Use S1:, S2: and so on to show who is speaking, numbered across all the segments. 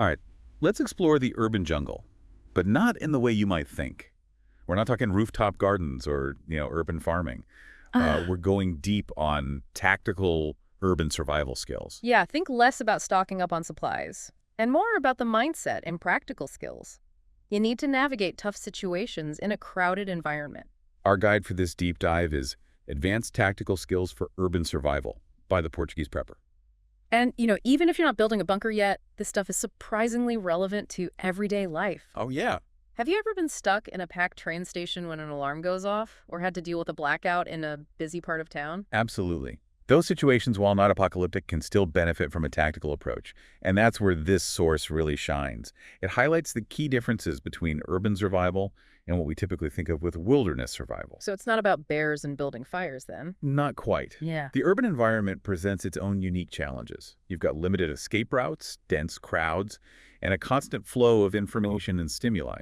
S1: All right, let's explore the urban jungle, but not in the way you might think. We're not talking rooftop gardens or, urban farming. We're going deep on tactical urban survival skills.
S2: Yeah, think less about stocking up on supplies and more about the mindset and practical skills. You need to navigate tough situations in a crowded environment.
S1: Our guide for this deep dive is Advanced Tactical Skills for Urban Survival by the Portuguese Prepper.
S2: And, even if you're not building a bunker yet, this stuff is surprisingly relevant to everyday life.
S1: Oh, yeah.
S2: Have you ever been stuck in a packed train station when an alarm goes off, or had to deal with a blackout in a busy part of town?
S1: Absolutely. Those situations, while not apocalyptic, can still benefit from a tactical approach. And that's where this source really shines. It highlights the key differences between urban survival and what we typically think of with wilderness survival.
S2: So it's not about bears and building fires, then?
S1: Not quite.
S2: Yeah.
S1: The urban environment presents its own unique challenges. You've got limited escape routes, dense crowds, and a constant flow of information and stimuli.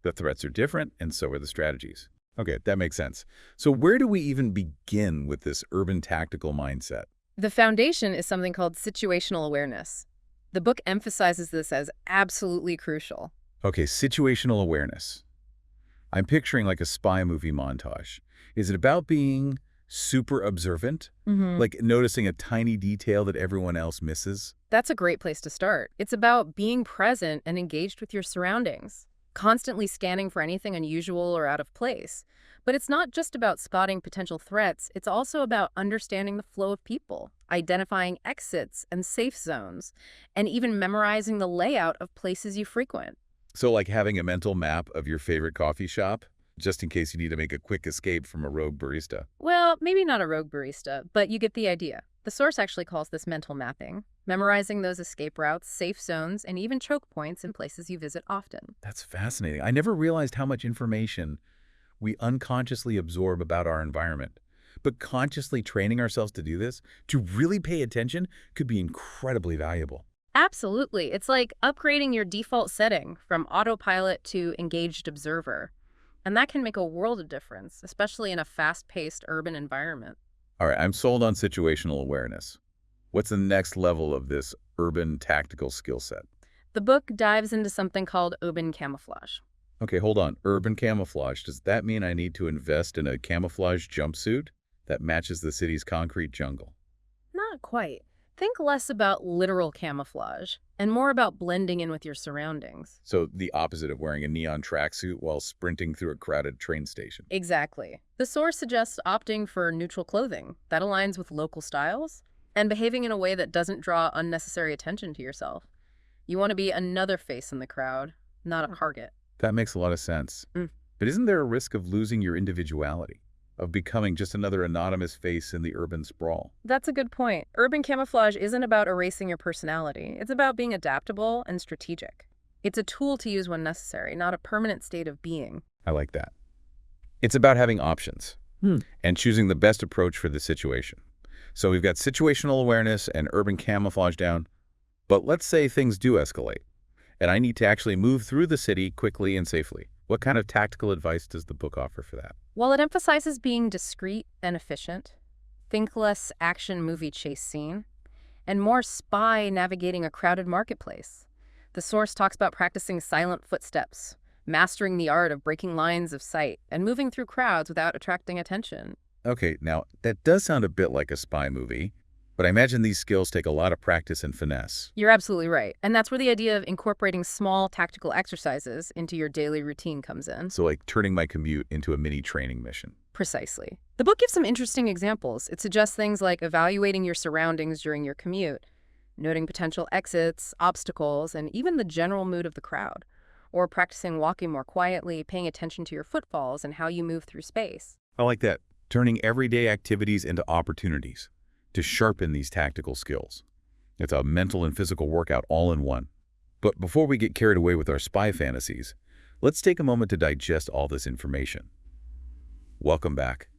S1: The threats are different, and so are the strategies. Okay, that makes sense. So where do we even begin with this urban tactical mindset?
S2: The foundation is something called situational awareness. The book emphasizes this as absolutely crucial.
S1: Okay, situational awareness. I'm picturing like a spy movie montage. Is it about being super observant? Like noticing a tiny detail that everyone else misses?
S2: That's a great place to start. It's about being present and engaged with your surroundings, constantly scanning for anything unusual or out of place. But it's not just about spotting potential threats, it's also about understanding the flow of people, identifying exits and safe zones, and even memorizing the layout of places you frequent.
S1: So like having a mental map of your favorite coffee shop, just in case you need to make a quick escape from a rogue barista.
S2: Well, maybe not a rogue barista, but you get the idea. The source actually calls this mental mapping, memorizing those escape routes, safe zones, and even choke points in places you visit often.
S1: That's fascinating. I never realized how much information we unconsciously absorb about our environment. But consciously training ourselves to do this, to really pay attention, could be incredibly valuable.
S2: Absolutely. It's like upgrading your default setting from autopilot to engaged observer. And that can make a world of difference, especially in a fast-paced urban environment.
S1: All right, I'm sold on situational awareness. What's the next level of this urban tactical skill set?
S2: The book dives into something called urban camouflage.
S1: Okay, hold on. Urban camouflage. Does that mean I need to invest in a camouflage jumpsuit that matches the city's concrete jungle?
S2: Not quite. Think less about literal camouflage and more about blending in with your surroundings.
S1: So the opposite of wearing a neon tracksuit while sprinting through a crowded train station.
S2: Exactly. The source suggests opting for neutral clothing that aligns with local styles and behaving in a way that doesn't draw unnecessary attention to yourself. You want to be another face in the crowd, not a target.
S1: That makes a lot of sense. But isn't there a risk of losing your individuality, of becoming just another anonymous face in the urban sprawl?
S2: That's a good point. Urban camouflage isn't about erasing your personality. It's about being adaptable and strategic. It's a tool to use when necessary, not a permanent state of being.
S1: I like that. It's about having options and choosing the best approach for the situation. So we've got situational awareness and urban camouflage down, but let's say things do escalate, and I need to actually move through the city quickly and safely. What kind of tactical advice does the book offer for that?
S2: While it emphasizes being discreet and efficient, think less action movie chase scene, and more spy navigating a crowded marketplace. The source talks about practicing silent footsteps, mastering the art of breaking lines of sight, and moving through crowds without attracting attention.
S1: Okay, now that does sound a bit like a spy movie, but I imagine these skills take a lot of practice and finesse.
S2: You're absolutely right. And that's where the idea of incorporating small tactical exercises into your daily routine comes in.
S1: So like turning my commute into a mini training mission.
S2: Precisely. The book gives some interesting examples. It suggests things like evaluating your surroundings during your commute, noting potential exits, obstacles, and even the general mood of the crowd, or practicing walking more quietly, paying attention to your footfalls and how you move through space.
S1: I like that. Turning everyday activities into opportunities to sharpen these tactical skills. It's a mental and physical workout all in one. But before we get carried away with our spy fantasies, let's take a moment to digest all this information. Welcome back.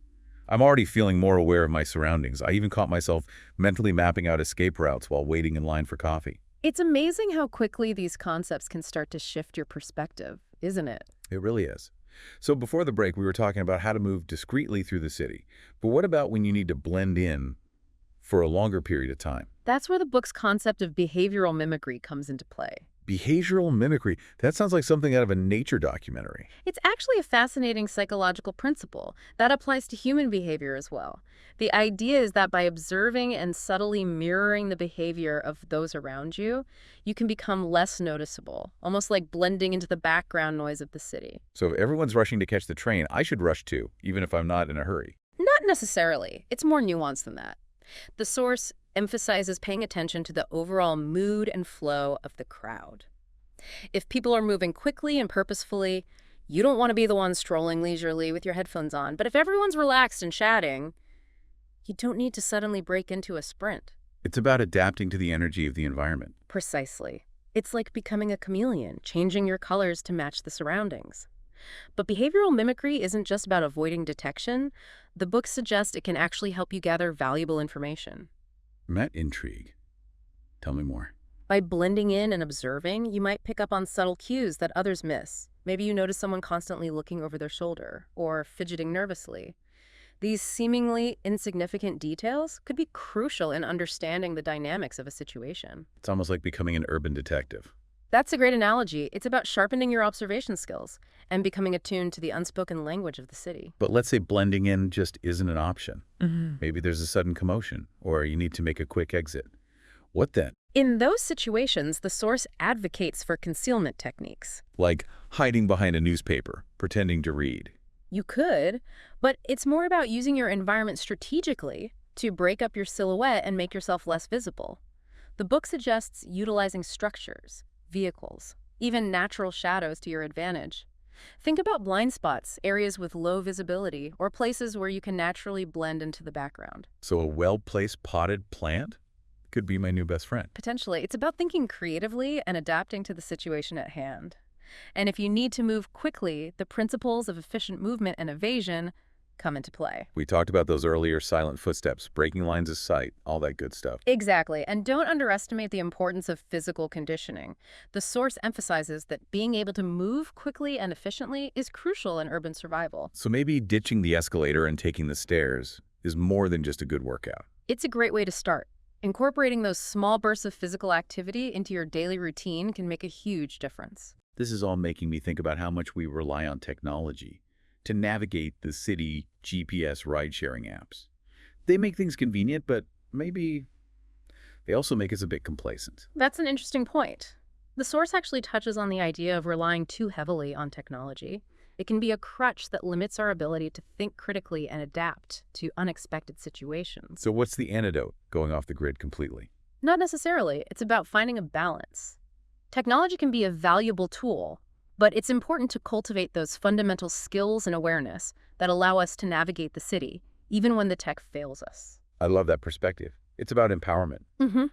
S1: I'm already feeling more aware of my surroundings. I even caught myself mentally mapping out escape routes while waiting in line for coffee.
S2: It's amazing how quickly these concepts can start to shift your perspective, isn't it?
S1: It really is. So before the break, we were talking about how to move discreetly through the city. But what about when you need to blend in for a longer period of time?
S2: That's where the book's concept of behavioral mimicry comes into play.
S1: Behavioral mimicry. That sounds like something out of a nature documentary.
S2: It's actually a fascinating psychological principle that applies to human behavior as well. The idea is that by observing and subtly mirroring the behavior of those around you, you can become less noticeable, almost like blending into the background noise of the city.
S1: So if everyone's rushing to catch the train, I should rush too, even if I'm not in a hurry.
S2: Not necessarily. It's more nuanced than that. The source emphasizes paying attention to the overall mood and flow of the crowd. If people are moving quickly and purposefully, you don't want to be the one strolling leisurely with your headphones on. But if everyone's relaxed and chatting, you don't need to suddenly break into a sprint.
S1: It's about adapting to the energy of the environment.
S2: Precisely. It's like becoming a chameleon, changing your colors to match the surroundings. But behavioral mimicry isn't just about avoiding detection. The book suggests it can actually help you gather valuable information.
S1: Met intrigue. Tell me more.
S2: By blending in and observing, you might pick up on subtle cues that others miss. Maybe you notice someone constantly looking over their shoulder or fidgeting nervously. These seemingly insignificant details could be crucial in understanding the dynamics of a situation.
S1: It's almost like becoming an urban detective.
S2: That's a great analogy. It's about sharpening your observation skills and becoming attuned to the unspoken language of the city.
S1: But let's say blending in just isn't an option.
S2: Mm-hmm.
S1: Maybe there's a sudden commotion, or you need to make a quick exit. What then?
S2: In those situations, the source advocates for concealment techniques.
S1: Like hiding behind a newspaper, pretending to read.
S2: You could, but it's more about using your environment strategically to break up your silhouette and make yourself less visible. The book suggests utilizing structures, vehicles, even natural shadows to your advantage. Think about blind spots, areas with low visibility, or places where you can naturally blend into the background.
S1: So a well-placed potted plant could be my new best friend.
S2: Potentially, it's about thinking creatively and adapting to the situation at hand. And if you need to move quickly, the principles of efficient movement and evasion come into play.
S1: We talked about those earlier: silent footsteps, breaking lines of sight, all that good stuff.
S2: Exactly, and don't underestimate the importance of physical conditioning. The source emphasizes that being able to move quickly and efficiently is crucial in urban survival.
S1: So maybe ditching the escalator and taking the stairs is more than just a good workout.
S2: It's a great way to start. Incorporating those small bursts of physical activity into your daily routine can make a huge difference.
S1: This is all making me think about how much we rely on technology to navigate the city GPS ride-sharing apps. They make things convenient, but maybe they also make us a bit complacent.
S2: That's an interesting point. The source actually touches on the idea of relying too heavily on technology. It can be a crutch that limits our ability to think critically and adapt to unexpected situations.
S1: So what's the antidote, going off the grid completely?
S2: Not necessarily. It's about finding a balance. Technology can be a valuable tool, but it's important to cultivate those fundamental skills and awareness that allow us to navigate the city, even when the tech fails us.
S1: I love that perspective. It's about empowerment,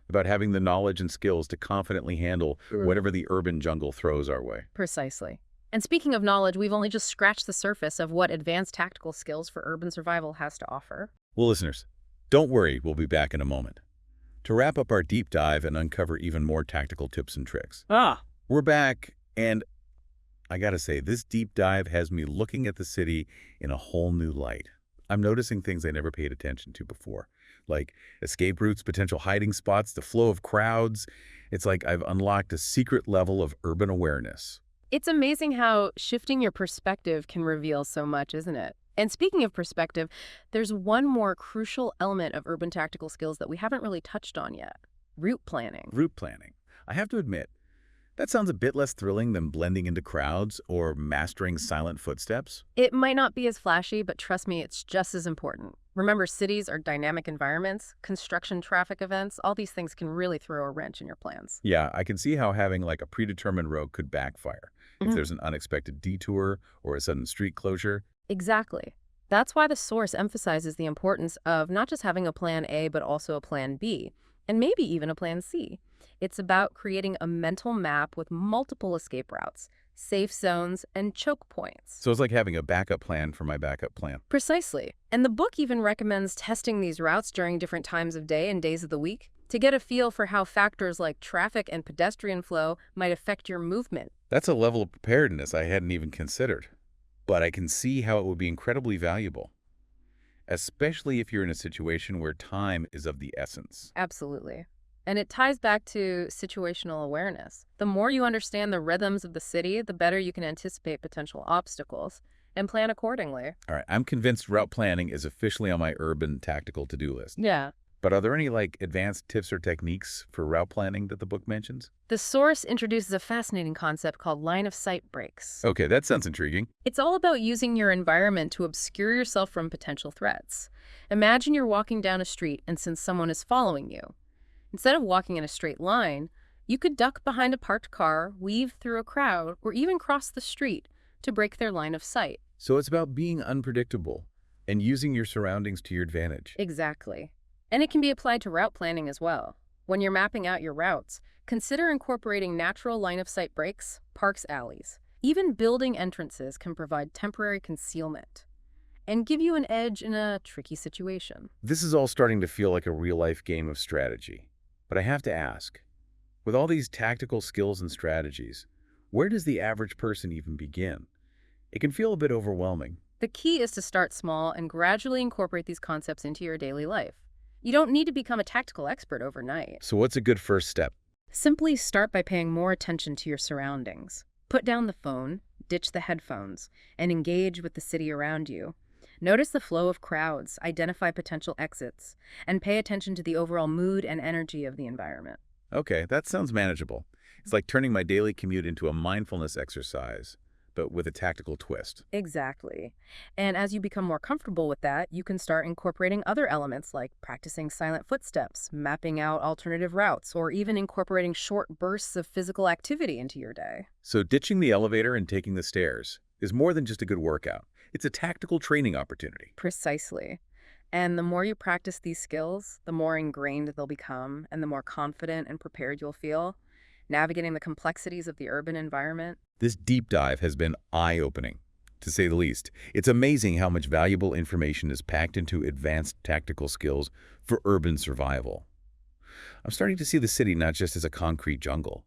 S1: about having the knowledge and skills to confidently handle whatever the urban jungle throws our way.
S2: Precisely. And speaking of knowledge, we've only just scratched the surface of what advanced tactical skills for urban survival has to offer.
S1: Well, listeners, don't worry, we'll be back in a moment to wrap up our deep dive and uncover even more tactical tips and tricks. We're back, and I gotta say, this deep dive has me looking at the city in a whole new light. I'm noticing things I never paid attention to before, like escape routes, potential hiding spots, the flow of crowds. It's like I've unlocked a secret level of urban awareness.
S2: It's amazing how shifting your perspective can reveal so much, isn't it? And speaking of perspective, there's one more crucial element of urban tactical skills that we haven't really touched on yet: route planning.
S1: Route planning. I have to admit, that sounds a bit less thrilling than blending into crowds or mastering silent footsteps.
S2: It might not be as flashy, but trust me, it's just as important. Remember, cities are dynamic environments, construction traffic events, all these things can really throw a wrench in your plans.
S1: Yeah, I can see how having like a predetermined route could backfire if there's an unexpected detour or a sudden street closure.
S2: Exactly. That's why the source emphasizes the importance of not just having a plan A, but also a plan B, and maybe even a plan C. It's about creating a mental map with multiple escape routes, safe zones, and choke points.
S1: So it's like having a backup plan for my backup plan.
S2: Precisely. And the book even recommends testing these routes during different times of day and days of the week to get a feel for how factors like traffic and pedestrian flow might affect your movement.
S1: That's a level of preparedness I hadn't even considered, but I can see how it would be incredibly valuable, especially if you're in a situation where time is of the essence.
S2: Absolutely. And it ties back to situational awareness. The more you understand the rhythms of the city, the better you can anticipate potential obstacles and plan accordingly.
S1: All right, I'm convinced route planning is officially on my urban tactical to-do list.
S2: Yeah.
S1: But are there any, advanced tips or techniques for route planning that the book mentions?
S2: The source introduces a fascinating concept called line of sight breaks.
S1: Okay, that sounds intriguing.
S2: It's all about using your environment to obscure yourself from potential threats. Imagine you're walking down a street and since someone is following you, instead of walking in a straight line, you could duck behind a parked car, weave through a crowd, or even cross the street to break their line of sight.
S1: So it's about being unpredictable and using your surroundings to your advantage.
S2: Exactly. And it can be applied to route planning as well. When you're mapping out your routes, consider incorporating natural line-of-sight breaks, parks, alleys. Even building entrances can provide temporary concealment and give you an edge in a tricky situation.
S1: This is all starting to feel like a real-life game of strategy. But I have to ask, with all these tactical skills and strategies, where does the average person even begin? It can feel a bit overwhelming.
S2: The key is to start small and gradually incorporate these concepts into your daily life. You don't need to become a tactical expert overnight.
S1: So what's a good first step?
S2: Simply start by paying more attention to your surroundings. Put down the phone, ditch the headphones, and engage with the city around you. Notice the flow of crowds, identify potential exits, and pay attention to the overall mood and energy of the environment.
S1: Okay, that sounds manageable. It's like turning my daily commute into a mindfulness exercise, but with a tactical twist.
S2: Exactly. And as you become more comfortable with that, you can start incorporating other elements like practicing silent footsteps, mapping out alternative routes, or even incorporating short bursts of physical activity into your day.
S1: So ditching the elevator and taking the stairs is more than just a good workout. It's a tactical training opportunity.
S2: Precisely. And the more you practice these skills, the more ingrained they'll become, and the more confident and prepared you'll feel, navigating the complexities of the urban environment.
S1: This deep dive has been eye-opening, to say the least. It's amazing how much valuable information is packed into advanced tactical skills for urban survival. I'm starting to see the city not just as a concrete jungle,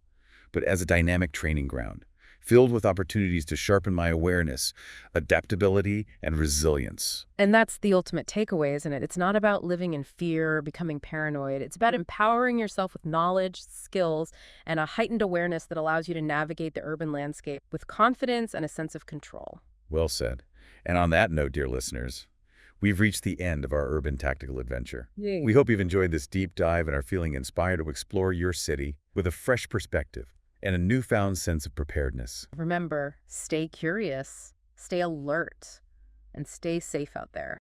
S1: but as a dynamic training ground, filled with opportunities to sharpen my awareness, adaptability, and resilience.
S2: And that's the ultimate takeaway, isn't it? It's not about living in fear or becoming paranoid. It's about empowering yourself with knowledge, skills, and a heightened awareness that allows you to navigate the urban landscape with confidence and a sense of control.
S1: Well said. And on that note, dear listeners, we've reached the end of our urban tactical adventure.
S2: Yay.
S1: We hope you've enjoyed this deep dive and are feeling inspired to explore your city with a fresh perspective and a newfound sense of preparedness.
S2: Remember, stay curious, stay alert, and stay safe out there.